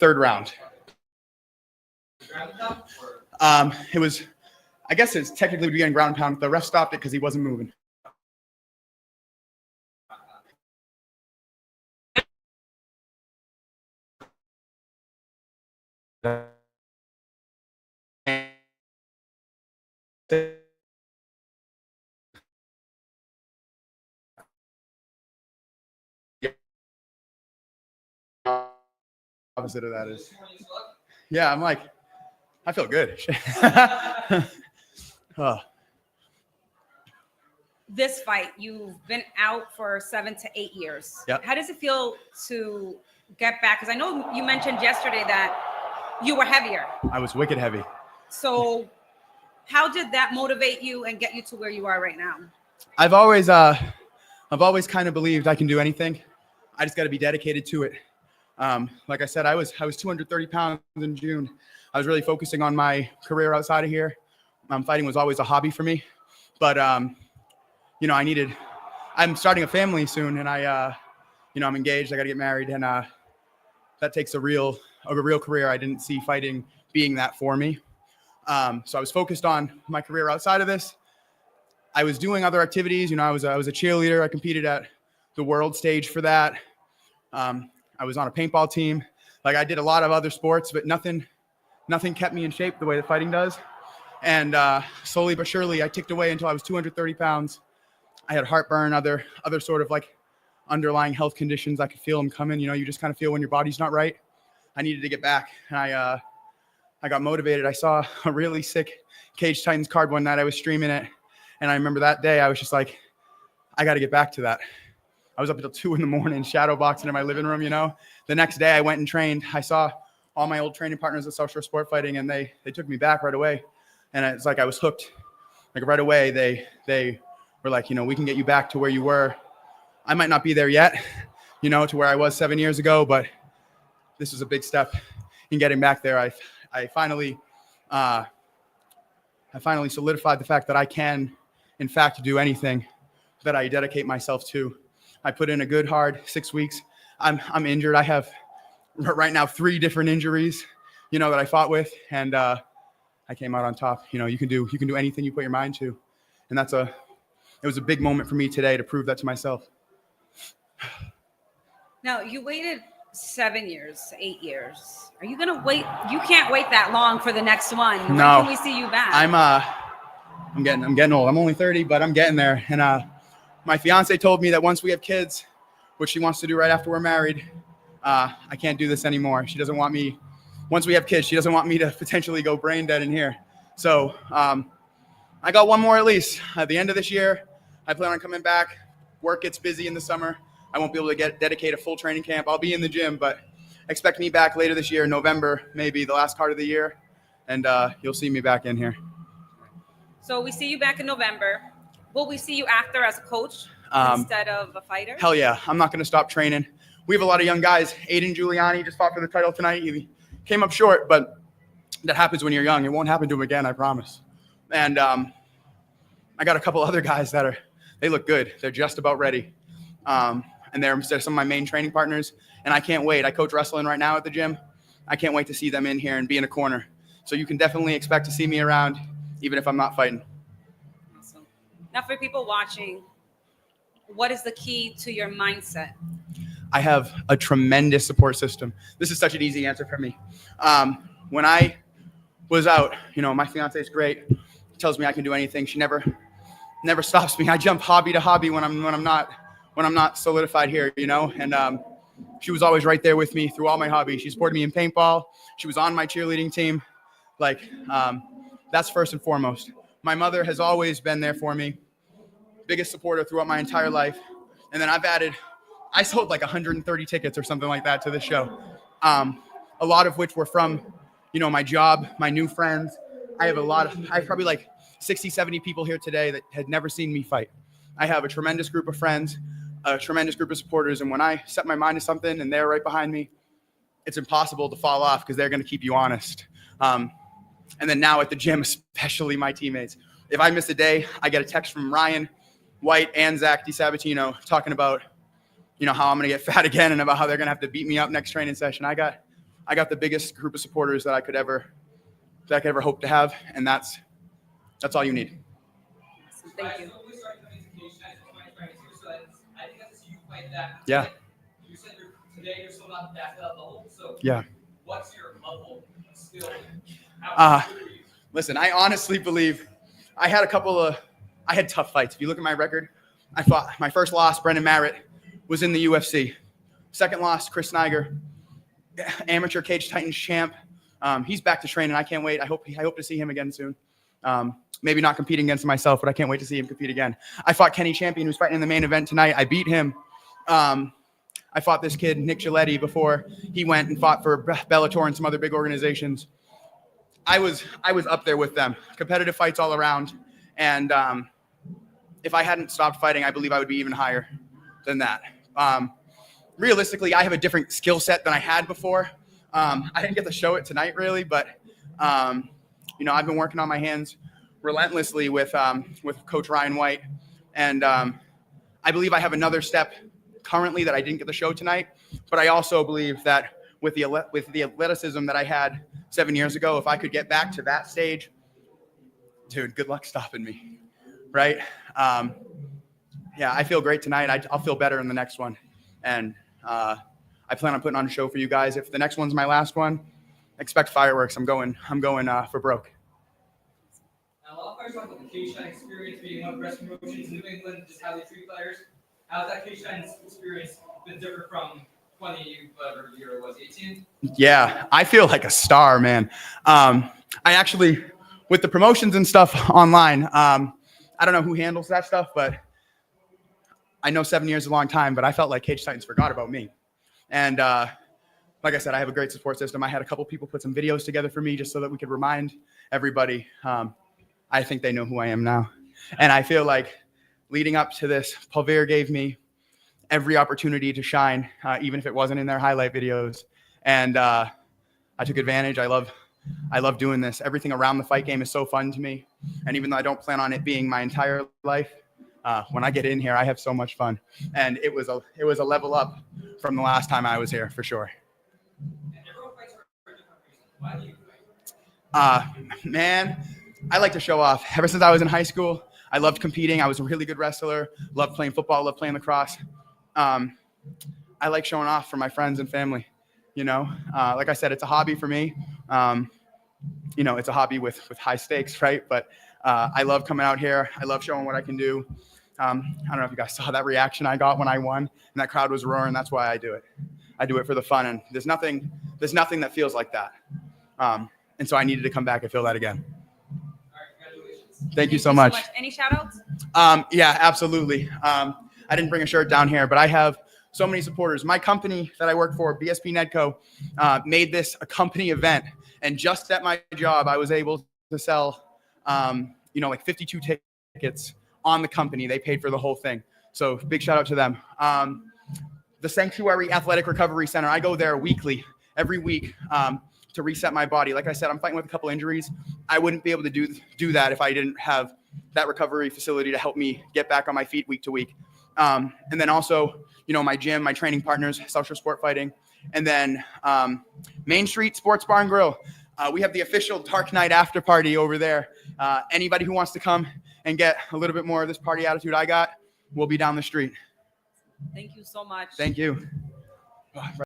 third round. It was, I guess it's technically getting ground pound. The ref stopped it because he wasn't moving. Opposite of that is, yeah, I'm like, I feel good. Oh. This fight, you've been out for 7 to 8 years. Yep. How does it feel to get back? Because I know you mentioned yesterday that you were heavier. I was wicked heavy. So how did that motivate you and get you to where you are right now? I've always kind of believed I can do anything. I just got to be dedicated to it. Like I said, I was 230 pounds in June. I was really focusing on my career outside of here. Fighting was always a hobby for me, but I'm starting a family soon, and I'm engaged. I got to get married, and that takes a real career. I didn't see fighting being that for me. So I was focused on my career outside of this. I was doing other activities. I was a cheerleader. I competed at the world stage for that. I was on a paintball team. Like, I did a lot of other sports, but nothing kept me in shape the way that fighting does. And slowly but surely, I ticked away until I was 230 pounds. I had heartburn, other sort of like underlying health conditions. I could feel them coming. You just kind of feel when your body's not right. I needed to get back, and I got motivated. I saw a really sick Cage Titans card one night. I was streaming it, and I remember that day I was just like, I got to get back to that. I was up until 2 a.m. shadow boxing in my living room. The next day I went and trained. I saw all my old training partners at South Shore Sport Fighting, and they took me back right away. And it's like I was hooked. Like right away, they were like, we can get you back to where you were. I might not be there yet, to where I was 7 years ago, but this was a big step in getting back there. I finally solidified the fact that I can, in fact, do anything that I dedicate myself to. I put in a good hard 6 weeks. I'm injured. I have right now 3 different injuries, that I fought with, and I came out on top. You can do anything you put your mind to, and it was a big moment for me today to prove that to myself. Now, you waited 7 years, 8 years. Are you gonna wait? You can't wait that long for the next one. No. When can we see you back? I'm getting old. I'm only 30, but I'm getting there. And my fiance told me that once we have kids, which she wants to do right after we're married, I can't do this anymore. She doesn't want me. Once we have kids, she doesn't want me to potentially go brain dead in here. So I got one more at least. At the end of this year, I plan on coming back. Work gets busy in the summer. I won't be able to dedicate a full training camp. I'll be in the gym, but expect me back later this year, November, maybe the last part of the year, and you'll see me back in here. So we see you back in November. Will we see you after as a coach instead of a fighter? Hell yeah. I'm not going to stop training. We have a lot of young guys. Aiden Giuliani just fought for the title tonight. He came up short, but that happens when you're young. It won't happen to him again, I promise. And I got a couple other guys they look good. They're just about ready. And they're some of my main training partners. And I can't wait. I coach wrestling right now at the gym. I can't wait to see them in here and be in a corner. So you can definitely expect to see me around, even if I'm not fighting. Awesome. Now, for people watching, what is the key to your mindset? I have a tremendous support system. This is such an easy answer for me. When I was out, my fiance is great. Tells me I can do anything. She never stops me. I jump hobby to hobby when I'm not solidified here, and she was always right there with me through all my hobbies. She supported me in paintball. She was on my cheerleading team. That's first and foremost. My mother has always been there for me. Biggest supporter throughout my entire life. And then I sold like 130 tickets or something like that to the show. A lot of which were from, my job, my new friends. I have probably like 60, 70 people here today that had never seen me fight. I have a tremendous group of friends, a tremendous group of supporters. And when I set my mind to something and they're right behind me, it's impossible to fall off because they're going to keep you honest. And then now at the gym, especially my teammates. If I miss a day, I get a text from Ryan White and Zach DiSabatino talking about, how I'm going to get fat again and about how they're going to have to beat me up next training session. I got I got the biggest group of supporters that I could ever hope to have, and that's all you need. Thank you. Yeah. You said today you're still not at that level. So Yeah. what's your level of skill? Listen, I honestly believe I had tough fights. If you look at my record, I fought my first loss, Brendan Merritt, was in the UFC. Second loss, Chris Snyder, amateur Cage Titans champ. He's back to training. I can't wait. I hope to see him again soon. Maybe not competing against myself, but I can't wait to see him compete again. I fought Kenny Champion, who's fighting in the main event tonight. I beat him. I fought this kid, Nick Giletti, before he went and fought for Bellator and some other big organizations. I was up there with them. Competitive fights all around. And if I hadn't stopped fighting, I believe I would be even higher than that. Realistically, I have a different skill set than I had before. I didn't get to show it tonight, really, but I've been working on my hands relentlessly with Coach Ryan White, and I believe I have another step currently that I didn't get to show tonight. But I also believe that with the athleticism that I had 7 years ago, if I could get back to that stage, dude, good luck stopping me, right? Yeah, I feel great tonight. I'll feel better in the next one, and I plan on putting on a show for you guys. If the next one's my last one, expect fireworks. I'm going for broke. Now, a lot of fighters talk about the Cage Titans experience being one of the best promotions in New England, just how they treat fighters. How's that Cage Titans experience been different from 20, whatever year it was, 18? Yeah, I feel like a star, man. I actually, with the promotions and stuff online, I don't know who handles that stuff, but I know 7 years is a long time, but I felt like Cage Titans forgot about me. And like I said, I have a great support system. I had a couple people put some videos together for me just so that we could remind everybody. I think they know who I am now. And I feel like leading up to this, Pulver gave me every opportunity to shine, even if it wasn't in their highlight videos. And I took advantage. I love doing this. Everything around the fight game is so fun to me. And even though I don't plan on it being my entire life, when I get in here, I have so much fun. And it was a level up from the last time I was here, for sure. And everyone fights for a different reason. Why do you fight? Man, I like to show off. Ever since I was in high school, I loved competing. I was a really good wrestler, loved playing football, loved playing lacrosse. I like showing off for my friends and family, Like I said, it's a hobby for me. It's a hobby with high stakes, right? But I love coming out here. I love showing what I can do. I don't know if you guys saw that reaction I got when I won, and that crowd was roaring. That's why I do it. I do it for the fun, and there's nothing that feels like that. And so I needed to come back and feel that again. All right, congratulations. Thank you so much. Any shout outs? Yeah, absolutely. I didn't bring a shirt down here, but I have so many supporters. My company that I work for, BSP Nedco, made this a company event. And just at my job, I was able to sell, like 52 tickets on the company. They paid for the whole thing. So big shout out to them. The Sanctuary Athletic Recovery Center, I go there weekly, every week, to reset my body. Like I said, I'm fighting with a couple injuries. I wouldn't be able to do that if I didn't have that recovery facility to help me get back on my feet week to week. And then also, my gym, my training partners, South Shore Sport Fighting. And then Main Street Sports Bar and Grill. We have the official Dark Night after party over there. Anybody who wants to come and get a little bit more of this party attitude I got, will be down the street. Thank you so much. Thank you.